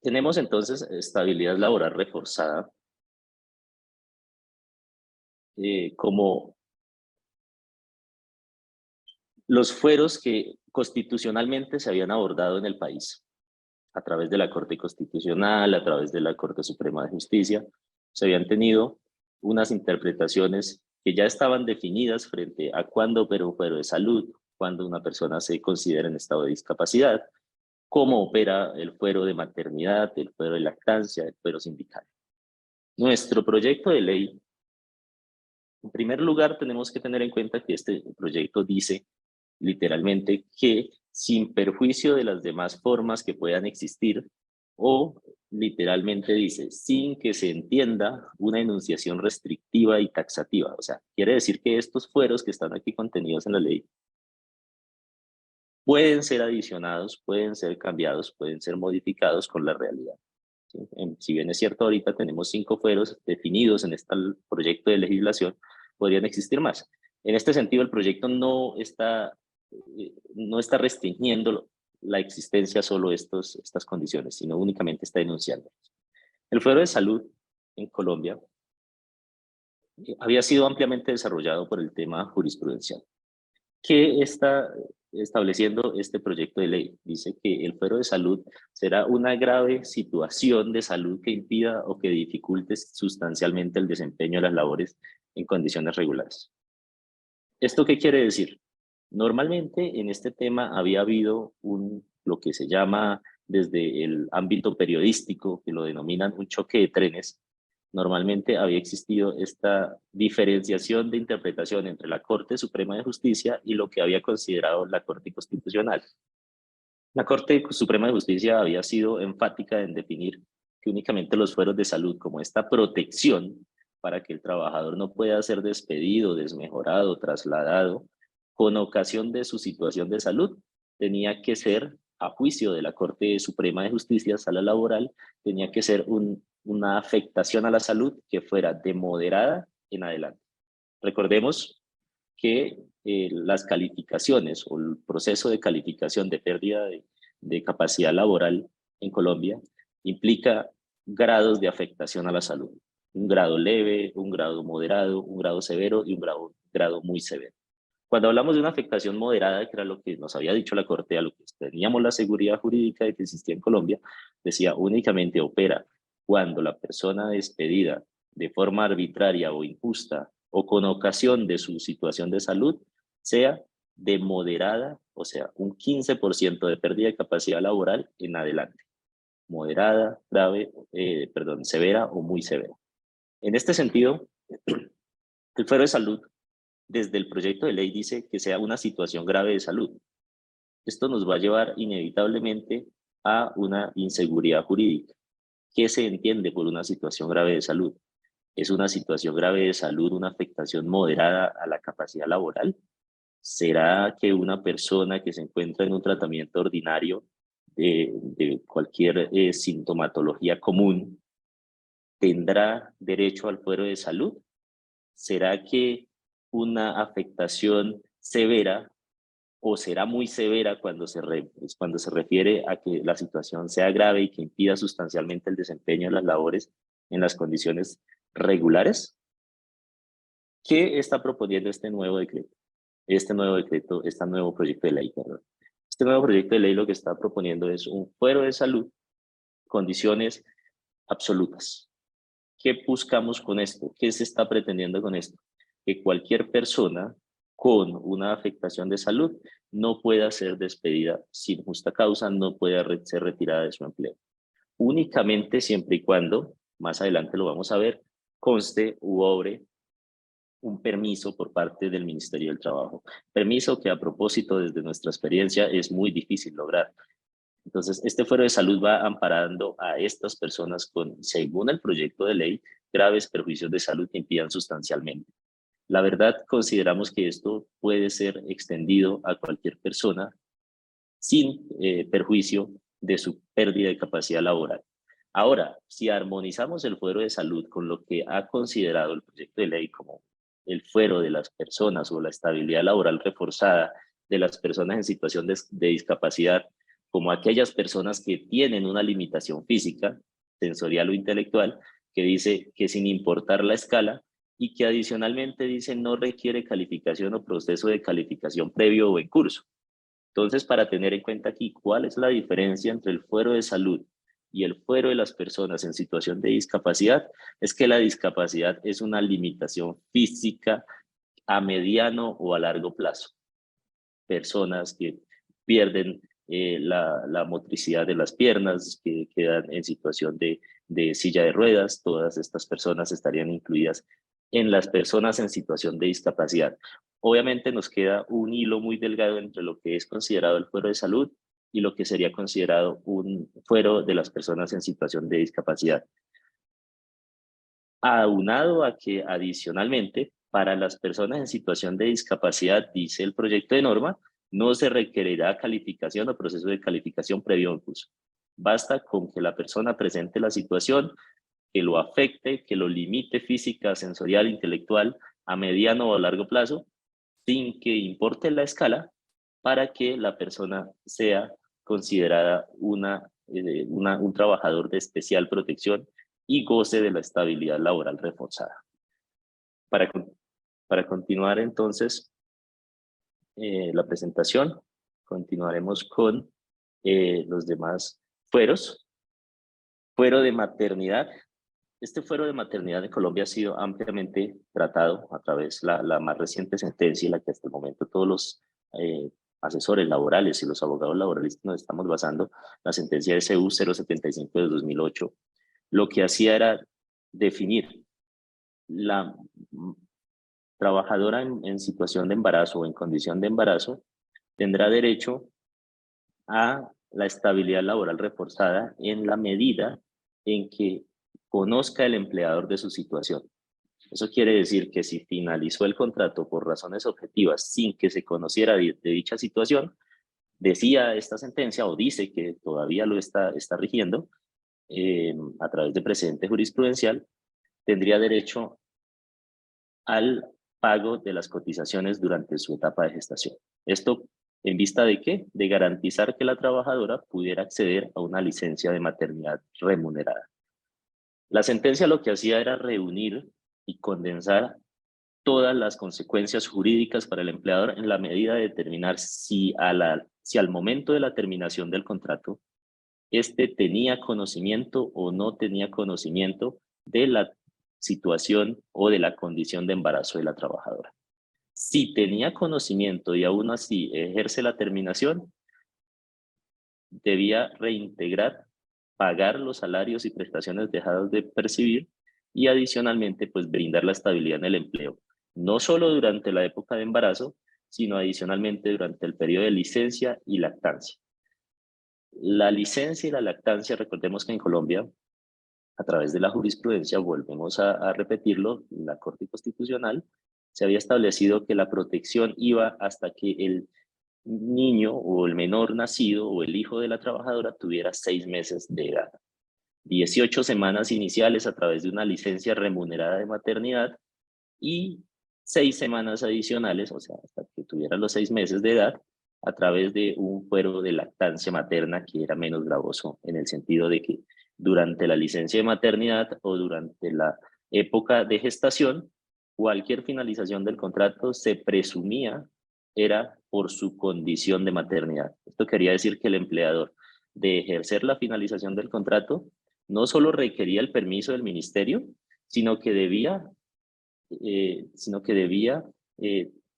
Tenemos entonces estabilidad laboral reforzada como los fueros que constitucionalmente se habían abordado en el país, a través de la Corte Constitucional, a través de la Corte Suprema de Justicia, se habían tenido unas interpretaciones que ya estaban definidas frente a cuándo opera un fuero de salud, cuándo una persona se considera en estado de discapacidad, cómo opera el fuero de maternidad, el fuero de lactancia, el fuero sindical. Nuestro proyecto de ley, en primer lugar, tenemos que tener en cuenta que este proyecto dice literalmente que sin perjuicio de las demás formas que puedan existir, o literalmente dice sin que se entienda una enunciación restrictiva y taxativa. O sea, quiere decir que estos fueros que están aquí contenidos en la ley pueden ser adicionados, pueden ser cambiados, pueden ser modificados con la realidad. ¿Sí? Si bien es cierto, ahorita tenemos 5 fueros definidos en este proyecto de legislación, podrían existir más. En este sentido, el proyecto no está restringiendo la existencia solo de estas condiciones, sino únicamente está denunciando. El fuero de salud en Colombia había sido ampliamente desarrollado por el tema jurisprudencial. ¿Qué está estableciendo este proyecto de ley? Dice que el fuero de salud será una grave situación de salud que impida o que dificulte sustancialmente el desempeño de las labores en condiciones regulares. ¿Esto qué quiere decir? Normalmente en este tema había habido lo que se llama desde el ámbito periodístico, que lo denominan un choque de trenes. Normalmente había existido esta diferenciación de interpretación entre la Corte Suprema de Justicia y lo que había considerado la Corte Constitucional. La Corte Suprema de Justicia había sido enfática en definir que únicamente los fueros de salud, como esta protección para que el trabajador no pueda ser despedido, desmejorado, trasladado, con ocasión de su situación de salud, tenía que ser, a juicio de la Corte Suprema de Justicia, Sala Laboral, tenía que ser una afectación a la salud que fuera de moderada en adelante. Recordemos que las calificaciones o el proceso de calificación de pérdida de capacidad laboral en Colombia implica grados de afectación a la salud. Un grado leve, un grado moderado, un grado severo y un grado muy severo. Cuando hablamos de una afectación moderada, que era lo que nos había dicho la Corte, a lo que teníamos la seguridad jurídica de que existía en Colombia, decía únicamente opera cuando la persona despedida de forma arbitraria o injusta o con ocasión de su situación de salud sea de moderada, o sea, un 15% de pérdida de capacidad laboral en adelante. Moderada, grave, severa o muy severa. En este sentido, el fuero de salud desde el proyecto de ley dice que sea una situación grave de salud. Esto nos va a llevar inevitablemente a una inseguridad jurídica. ¿Qué se entiende por una situación grave de salud? ¿Es una situación grave de salud una afectación moderada a la capacidad laboral? ¿Será que una persona que se encuentra en un tratamiento ordinario de cualquier sintomatología común tendrá derecho al fuero de salud? ¿Será que una afectación severa o será muy severa cuando se refiere a que la situación sea grave y que impida sustancialmente el desempeño de las labores en las condiciones regulares? ¿Qué está proponiendo este nuevo decreto? Este nuevo proyecto de ley, perdón. Este nuevo proyecto de ley lo que está proponiendo es un fuero de salud, condiciones absolutas. ¿Qué buscamos con esto? ¿Qué se está pretendiendo con esto? Que cualquier persona con una afectación de salud no pueda ser despedida sin justa causa, no pueda ser retirada de su empleo. Únicamente siempre y cuando, más adelante lo vamos a ver, conste u obre un permiso por parte del Ministerio del Trabajo. Permiso que a propósito, desde nuestra experiencia, es muy difícil lograr. Entonces, este fuero de salud va amparando a estas personas con, según el proyecto de ley, graves perjuicios de salud que impidan sustancialmente. La verdad, consideramos que esto puede ser extendido a cualquier persona sin perjuicio de su pérdida de capacidad laboral. Ahora, si armonizamos el fuero de salud con lo que ha considerado el proyecto de ley como el fuero de las personas o la estabilidad laboral reforzada de las personas en situación de discapacidad, como aquellas personas que tienen una limitación física, sensorial o intelectual, que dice que sin importar la escala, y que adicionalmente dice no requiere calificación o proceso de calificación previo o en curso. Entonces, para tener en cuenta aquí cuál es la diferencia entre el fuero de salud y el fuero de las personas en situación de discapacidad, es que la discapacidad es una limitación física a mediano o a largo plazo. Personas que pierden la motricidad de las piernas, que quedan en situación de silla de ruedas, todas estas personas estarían incluidas en las personas en situación de discapacidad. Obviamente nos queda un hilo muy delgado entre lo que es considerado el fuero de salud y lo que sería considerado un fuero de las personas en situación de discapacidad. Aunado a que adicionalmente, para las personas en situación de discapacidad, dice el proyecto de norma, no se requerirá calificación o proceso de calificación previo en curso. Basta con que la persona presente la situación que lo afecte, que lo limite física, sensorial, intelectual, a mediano o a largo plazo, sin que importe la escala, para que la persona sea considerada un trabajador de especial protección y goce de la estabilidad laboral reforzada. Para, para continuar entonces la presentación, continuaremos con los demás fueros. Fuero de maternidad. Este fuero de maternidad en Colombia ha sido ampliamente tratado a través de la más reciente sentencia en la que hasta el momento todos los asesores laborales y los abogados laboralistas nos estamos basando, la sentencia SU 075 de 2008, lo que hacía era definir la trabajadora en situación de embarazo o en condición de embarazo tendrá derecho a la estabilidad laboral reforzada en la medida en que conozca el empleador de su situación. Eso quiere decir que si finalizó el contrato por razones objetivas sin que se conociera de dicha situación, decía esta sentencia o dice que todavía lo está rigiendo a través de precedente jurisprudencial, tendría derecho al pago de las cotizaciones durante su etapa de gestación. Esto en vista de qué? De garantizar que la trabajadora pudiera acceder a una licencia de maternidad remunerada. La sentencia lo que hacía era reunir y condensar todas las consecuencias jurídicas para el empleador en la medida de determinar si al momento de la terminación del contrato, este tenía conocimiento o no tenía conocimiento de la situación o de la condición de embarazo de la trabajadora. Si tenía conocimiento y aún así ejerce la terminación, debía reintegrar, pagar los salarios y prestaciones dejadas de percibir y adicionalmente pues brindar la estabilidad en el empleo, no solo durante la época de embarazo, sino adicionalmente durante el periodo de licencia y lactancia. La licencia y la lactancia, recordemos que en Colombia, a través de la jurisprudencia, volvemos a repetirlo, la Corte Constitucional, se había establecido que la protección iba hasta que el niño o el menor nacido o el hijo de la trabajadora tuviera 6 meses de edad. 18 semanas iniciales a través de una licencia remunerada de maternidad y 6 semanas adicionales, o sea, hasta que tuviera los 6 meses de edad, a través de un fuero de lactancia materna que era menos gravoso en el sentido de que durante la licencia de maternidad o durante la época de gestación, cualquier finalización del contrato se presumía era por su condición de maternidad. Esto quería decir que el empleador, de ejercer la finalización del contrato, no solo requería el permiso del ministerio, sino que debía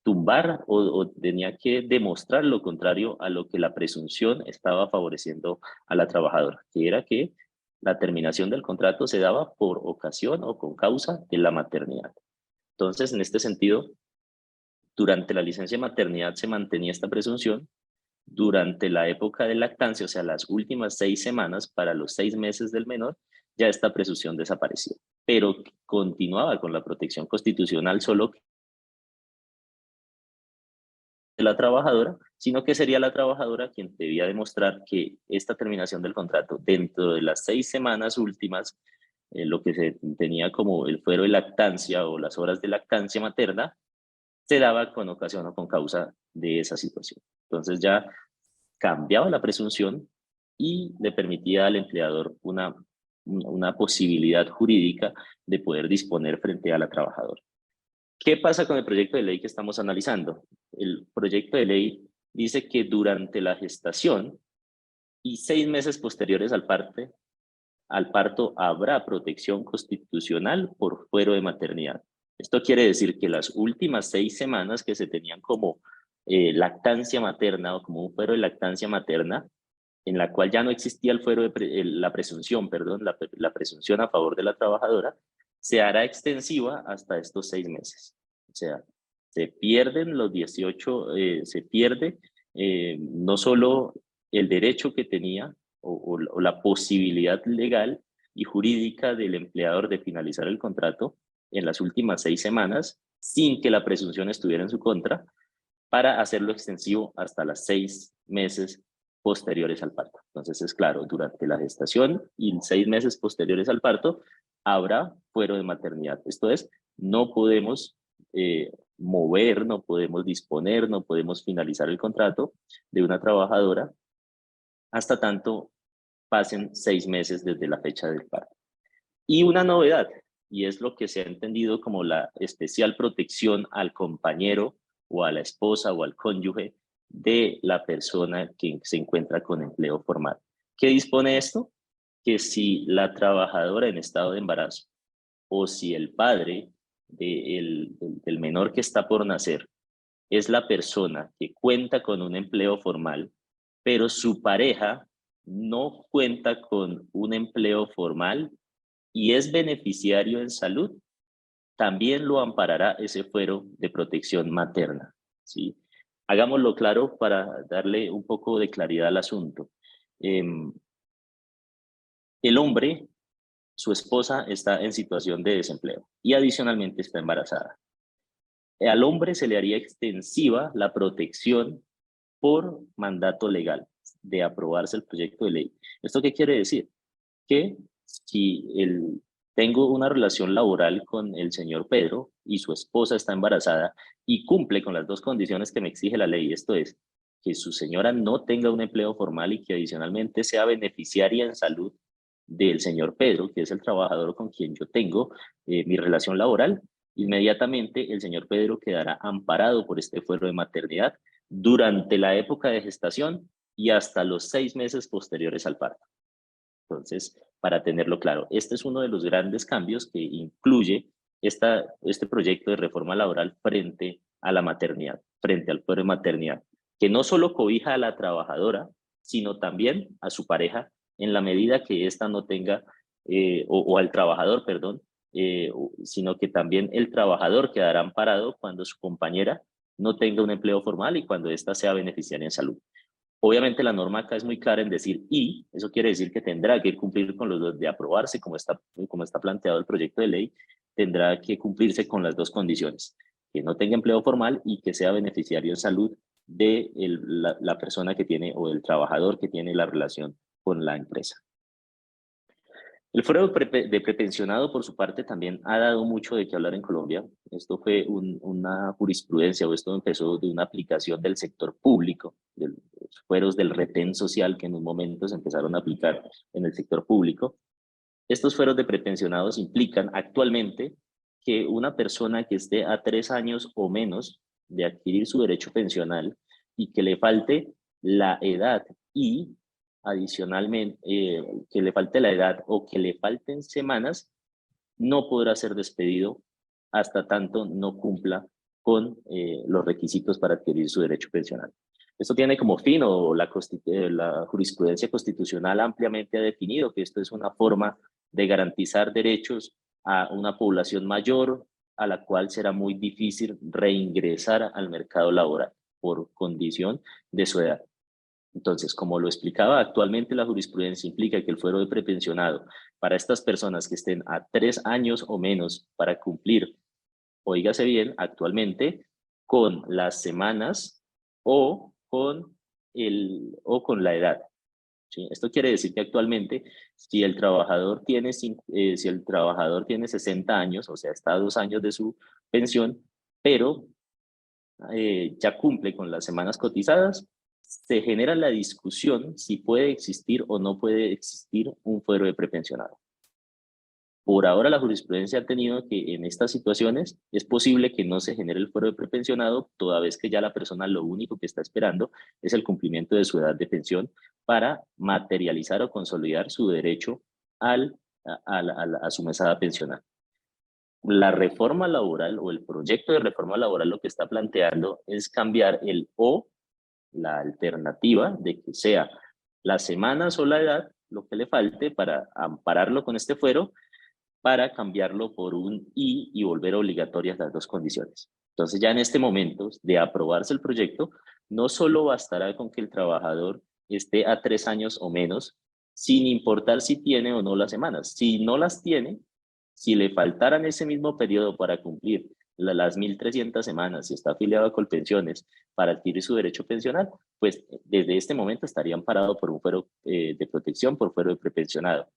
tumbar o tenía que demostrar lo contrario a lo que la presunción estaba favoreciendo a la trabajadora, que era que la terminación del contrato se daba por ocasión o con causa de la maternidad. Entonces, en este sentido, durante la licencia de maternidad se mantenía esta presunción, durante la época de lactancia, o sea, las últimas 6 semanas para los 6 meses del menor, ya esta presunción desapareció, pero continuaba con la protección constitucional solo de la trabajadora, sino que sería la trabajadora quien debía demostrar que esta terminación del contrato dentro de las 6 semanas últimas, lo que se tenía como el fuero de lactancia o las horas de lactancia materna, se daba con ocasión o con causa de esa situación. Entonces ya cambiaba la presunción y le permitía al empleador una posibilidad jurídica de poder disponer frente a la trabajadora. ¿Qué pasa con el proyecto de ley que estamos analizando? El proyecto de ley dice que durante la gestación y 6 meses posteriores al parto habrá protección constitucional por fuero de maternidad. Esto quiere decir que las últimas 6 semanas que se tenían como lactancia materna o como un fuero de lactancia materna, en la cual ya no existía el fuero de la presunción, perdón, la presunción a favor de la trabajadora, se hará extensiva hasta estos 6 meses. O sea, se pierden los 18, se pierde no solo el derecho que tenía o la posibilidad legal y jurídica del empleador de finalizar el contrato en las últimas 6 semanas sin que la presunción estuviera en su contra, para hacerlo extensivo hasta las 6 meses posteriores al parto. Entonces es claro, durante la gestación y 6 meses posteriores al parto habrá fuero de maternidad. Esto es, no podemos mover, no podemos disponer, no podemos finalizar el contrato de una trabajadora hasta tanto pasen 6 meses desde la fecha del parto. Y una novedad, y es lo que se ha entendido como la especial protección al compañero o a la esposa o al cónyuge de la persona que se encuentra con empleo formal. ¿Qué dispone esto? Que si la trabajadora en estado de embarazo o si el padre del menor que está por nacer es la persona que cuenta con un empleo formal, pero su pareja no cuenta con un empleo formal y es beneficiario en salud, también lo amparará ese fuero de protección materna, ¿sí? Hagámoslo claro para darle un poco de claridad al asunto. El hombre, su esposa está en situación de desempleo y adicionalmente está embarazada. Al hombre se le haría extensiva la protección por mandato legal de aprobarse el proyecto de ley. ¿Esto qué quiere decir? Que si tengo una relación laboral con el señor Pedro y su esposa está embarazada y cumple con las 2 condiciones que me exige la ley, esto es, que su señora no tenga un empleo formal y que adicionalmente sea beneficiaria en salud del señor Pedro, que es el trabajador con quien yo tengo mi relación laboral, inmediatamente el señor Pedro quedará amparado por este fuero de maternidad durante la época de gestación y hasta los 6 meses posteriores al parto. Entonces, para tenerlo claro, este es uno de los grandes cambios que incluye este proyecto de reforma laboral frente a la maternidad, frente al fuero de maternidad, que no solo cobija a la trabajadora, sino también a su pareja en la medida que ésta no tenga, o al trabajador, perdón, sino que también el trabajador quedará amparado cuando su compañera no tenga un empleo formal y cuando ésta sea beneficiaria en salud. Obviamente la norma acá es muy clara en decir y, eso quiere decir que tendrá que cumplir con los dos, de aprobarse como está planteado el proyecto de ley, tendrá que cumplirse con las 2 condiciones, que no tenga empleo formal y que sea beneficiario en salud de la persona que tiene o el trabajador que tiene la relación con la empresa. El fuero de prepensionado, por su parte, también ha dado mucho de qué hablar en Colombia. Esto fue una jurisprudencia, o esto empezó de una aplicación del sector público, de los fueros del retén social que en un momento se empezaron a aplicar en el sector público. Estos fueros de prepensionados implican actualmente que una persona que esté a 3 años o menos de adquirir su derecho pensional y que le falte la edad y adicionalmente que le falte la edad o que le falten semanas, no podrá ser despedido hasta tanto no cumpla con los requisitos para adquirir su derecho pensional. Esto tiene como fin, o la jurisprudencia constitucional ampliamente ha definido que esto es una forma de garantizar derechos a una población mayor a la cual será muy difícil reingresar al mercado laboral por condición de su edad. Entonces, como lo explicaba, actualmente la jurisprudencia implica que el fuero de prepensionado para estas personas que estén a 3 años o menos para cumplir, oígase bien, actualmente con las semanas o con la edad. ¿Sí? Esto quiere decir que actualmente si el trabajador tiene 60 años, o sea, está a 2 años de su pensión, pero ya cumple con las semanas cotizadas, se genera la discusión si puede existir o no puede existir un fuero de prepensionado. Por ahora la jurisprudencia ha tenido que en estas situaciones es posible que no se genere el fuero de prepensionado, toda vez que ya la persona lo único que está esperando es el cumplimiento de su edad de pensión para materializar o consolidar su derecho a su mesada pensional. La reforma laboral o el proyecto de reforma laboral lo que está planteando es cambiar el o, la alternativa de que sea las semanas o la edad lo que le falte para ampararlo con este fuero, para cambiarlo por un y volver obligatorias las dos condiciones. Entonces ya en este momento de aprobarse el proyecto, no solo bastará con que el trabajador esté a 3 años o menos, sin importar si tiene o no las semanas. Si no las tiene, si le faltaran ese mismo periodo para cumplir las 1.300 semanas, si está afiliado a Colpensiones para adquirir su derecho pensional, pues desde este momento estaría amparado por un fuero de protección, por fuero de prepensionado.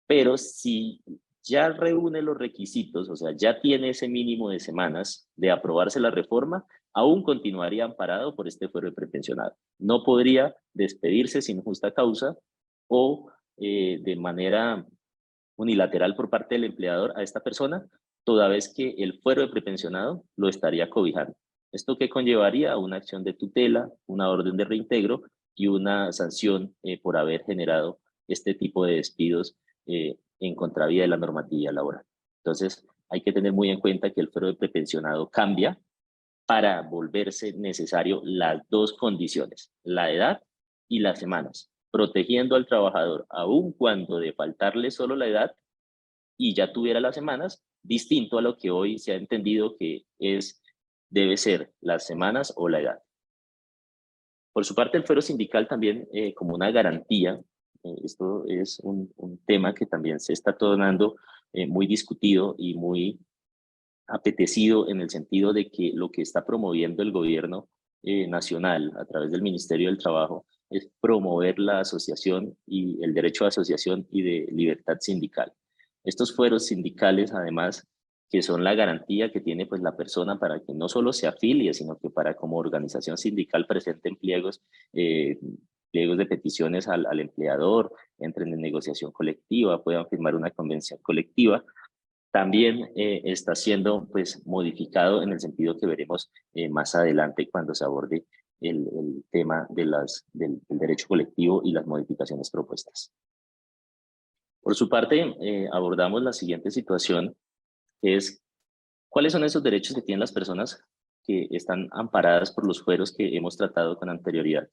Pero si ya reúne los requisitos, o sea, ya tiene ese mínimo de semanas de aprobarse la reforma, aún continuaría amparado por este fuero de prepensionado. No podría despedirse sin justa causa o de manera unilateral por parte del empleador a esta persona, toda vez que el fuero de prepensionado lo estaría cobijando. ¿Esto qué conllevaría? Una acción de tutela, una orden de reintegro y una sanción por haber generado este tipo de despidos en contravía de la normatividad laboral. Entonces, hay que tener muy en cuenta que el fuero de prepensionado cambia para volverse necesario las dos condiciones, la edad y las semanas, protegiendo al trabajador aun cuando de faltarle solo la edad y ya tuviera las semanas, distinto a lo que hoy se ha entendido que debe ser las semanas o la edad. Por su parte, el fuero sindical también como una garantía, esto es un tema que también se está tornando muy discutido y muy apetecido en el sentido de que lo que está promoviendo el gobierno nacional a través del Ministerio del Trabajo es promover la asociación y el derecho a asociación y de libertad sindical. Estos fueros sindicales, además, que son la garantía que tiene pues la persona para que no solo se afilie, sino que para como organización sindical presenten eh, pliegos de peticiones al empleador, entren en negociación colectiva, puedan firmar una convención colectiva, también está siendo pues modificado en el sentido que veremos más adelante cuando se aborde el tema del derecho colectivo y las modificaciones propuestas. Por su parte, abordamos la siguiente situación, que es cuáles son esos derechos que tienen las personas que están amparadas por los fueros que hemos tratado con anterioridad.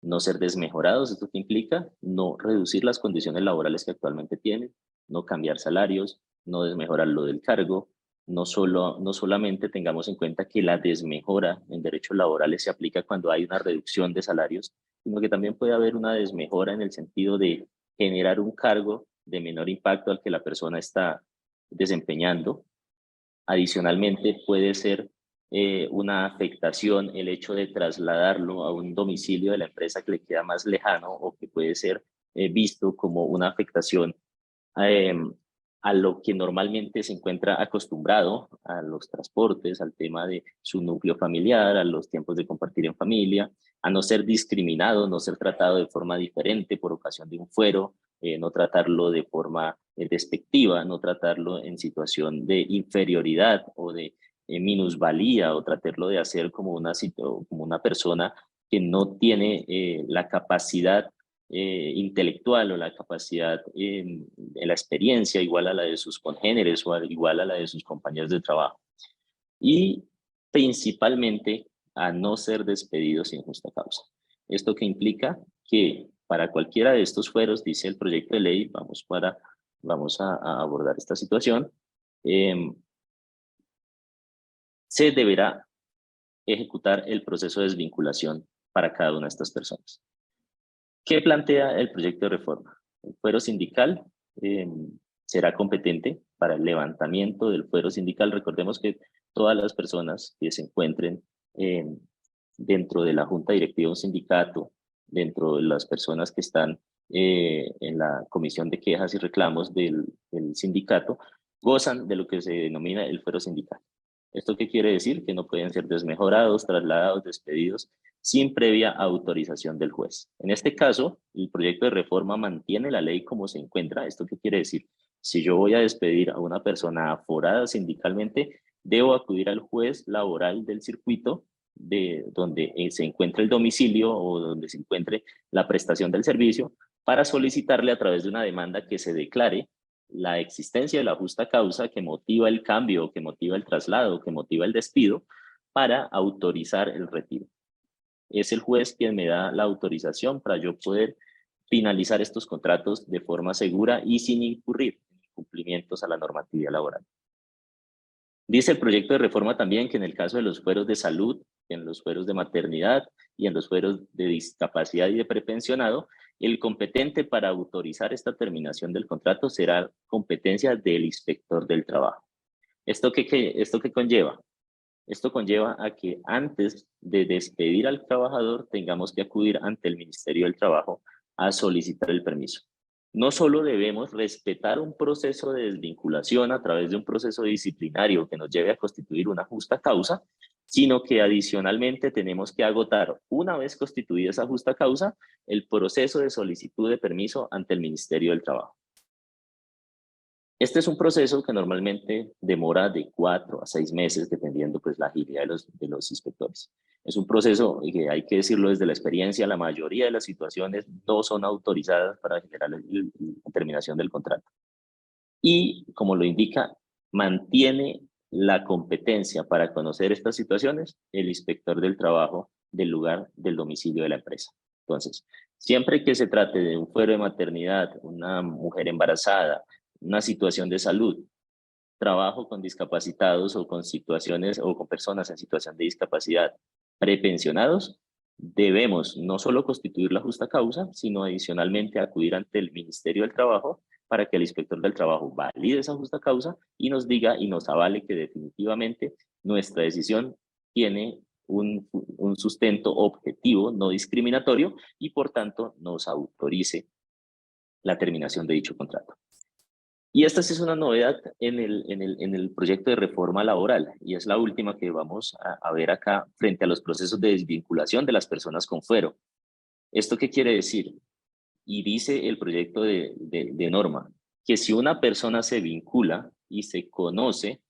No ser desmejorados, esto que implica no reducir las condiciones laborales que actualmente tienen, no cambiar salarios, no desmejorar lo del cargo, no solamente tengamos en cuenta que la desmejora en derechos laborales se aplica cuando hay una reducción de salarios, sino que también puede haber una desmejora en el sentido de generar un cargo de menor impacto al que la persona está desempeñando. Adicionalmente, puede ser una afectación el hecho de trasladarlo a un domicilio de la empresa que le queda más lejano o que puede ser visto como una afectación eh, a lo que normalmente se encuentra acostumbrado, a los transportes, al tema de su núcleo familiar, a los tiempos de compartir en familia, a no ser discriminado, no ser tratado de forma diferente por ocasión de un fuero, no tratarlo de forma despectiva, no tratarlo en situación de inferioridad o de minusvalía o tratarlo de hacer como como una persona que no tiene la capacidad intelectual o la capacidad en la experiencia igual a la de sus congéneres o igual a la de sus compañeros de trabajo. Y principalmente a no ser despedidos sin justa causa. Esto que implica que para cualquiera de estos fueros, dice el proyecto de ley, vamos a abordar esta situación, se deberá ejecutar el proceso de desvinculación para cada una de estas personas. ¿Qué plantea el proyecto de reforma? El fuero sindical será competente para el levantamiento del fuero sindical. Recordemos que todas las personas que se encuentren dentro de la junta directiva de un sindicato, dentro de las personas que están en la comisión de quejas y reclamos del sindicato, gozan de lo que se denomina el fuero sindical. ¿Esto qué quiere decir? Que no pueden ser desmejorados, trasladados, despedidos sin previa autorización del juez. En este caso, el proyecto de reforma mantiene la ley como se encuentra. ¿Esto qué quiere decir? Si yo voy a despedir a una persona aforada sindicalmente, debo acudir al juez laboral del circuito de donde se encuentre el domicilio o donde se encuentre la prestación del servicio para solicitarle a través de una demanda que se declare la existencia de la justa causa que motiva el cambio, que motiva el traslado, que motiva el despido, para autorizar el retiro. Es el juez quien me da la autorización para yo poder finalizar estos contratos de forma segura y sin incurrir en incumplimientos a la normatividad laboral. Dice el proyecto de reforma también que en el caso de los fueros de salud, en los fueros de maternidad y en los fueros de discapacidad y de prepensionado, el competente para autorizar esta terminación del contrato será competencia del inspector del trabajo. ¿Esto qué conlleva? Esto conlleva a que antes de despedir al trabajador tengamos que acudir ante el Ministerio del Trabajo a solicitar el permiso. No solo debemos respetar un proceso de desvinculación a través de un proceso disciplinario que nos lleve a constituir una justa causa, sino que adicionalmente tenemos que agotar, una vez constituida esa justa causa, el proceso de solicitud de permiso ante el Ministerio del Trabajo. Este es un proceso que normalmente demora de 4 a 6 meses, dependiendo pues la agilidad de los inspectores. Es un proceso que, hay que decirlo desde la experiencia, la mayoría de las situaciones no son autorizadas para generar la terminación del contrato. Y, como lo indica, mantiene la competencia para conocer estas situaciones el inspector del trabajo del lugar del domicilio de la empresa. Entonces, siempre que se trate de un fuero de maternidad, una mujer embarazada, una situación de salud, trabajo con discapacitados o con situaciones o con personas en situación de discapacidad prepensionados, debemos no solo constituir la justa causa, sino adicionalmente acudir ante el Ministerio del Trabajo para que el inspector del trabajo valide esa justa causa y nos diga y nos avale que definitivamente nuestra decisión tiene un sustento objetivo, no discriminatorio, y por tanto nos autorice la terminación de dicho contrato. Y esta sí es una novedad en el proyecto de reforma laboral, y es la última que vamos a ver acá frente a los procesos de desvinculación de las personas con fuero. ¿Esto qué quiere decir? Y dice el proyecto de norma, que si una persona se vincula y se conoce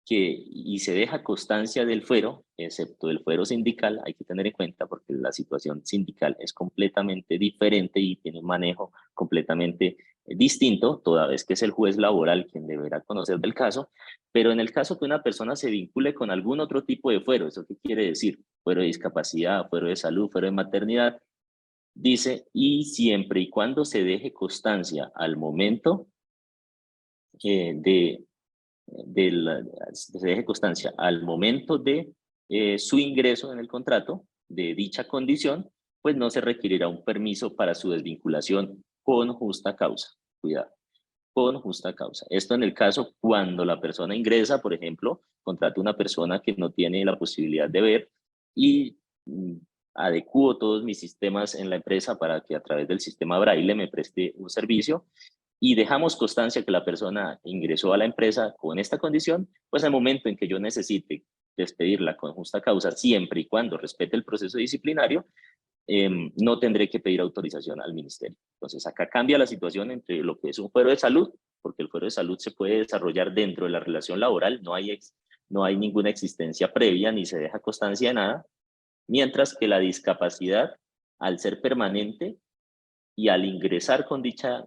y se deja constancia del fuero, excepto el fuero sindical, hay que tener en cuenta porque la situación sindical es completamente diferente y tiene un manejo completamente distinto, toda vez que es el juez laboral quien deberá conocer del caso, pero en el caso que una persona se vincule con algún otro tipo de fuero, ¿eso qué quiere decir? Fuero de discapacidad, fuero de salud, fuero de maternidad, dice, y siempre y cuando se deje constancia al momento se deje constancia al momento de su ingreso en el contrato de dicha condición, pues no se requerirá un permiso para su desvinculación con justa causa. Cuidado, con justa causa. Esto en el caso cuando la persona ingresa, por ejemplo, contrata una persona que no tiene la posibilidad de ver y adecuo todos mis sistemas en la empresa para que a través del sistema Braille me preste un servicio y dejamos constancia que la persona ingresó a la empresa con esta condición, pues al momento en que yo necesite despedirla con justa causa, siempre y cuando respete el proceso disciplinario, no tendré que pedir autorización al ministerio. Entonces acá cambia la situación entre lo que es un fuero de salud, porque el fuero de salud se puede desarrollar dentro de la relación laboral, no hay ninguna existencia previa ni se deja constancia de nada, mientras que la discapacidad, al ser permanente y al ingresar con dicha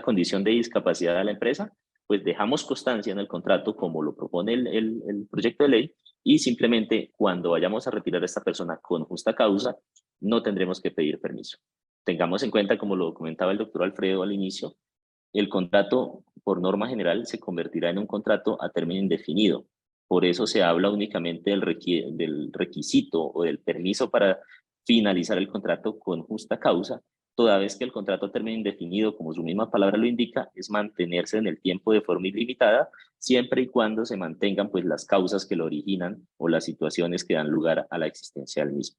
condición de discapacidad a la empresa, pues dejamos constancia en el contrato como lo propone el proyecto de ley y simplemente cuando vayamos a retirar a esta persona con justa causa, no tendremos que pedir permiso. Tengamos en cuenta, como lo comentaba el doctor Alfredo al inicio, el contrato por norma general se convertirá en un contrato a término indefinido. Por eso se habla únicamente del requisito o del permiso para finalizar el contrato con justa causa, toda vez que el contrato a término indefinido, como su misma palabra lo indica, es mantenerse en el tiempo de forma ilimitada, siempre y cuando se mantengan pues las causas que lo originan o las situaciones que dan lugar a la existencia del mismo.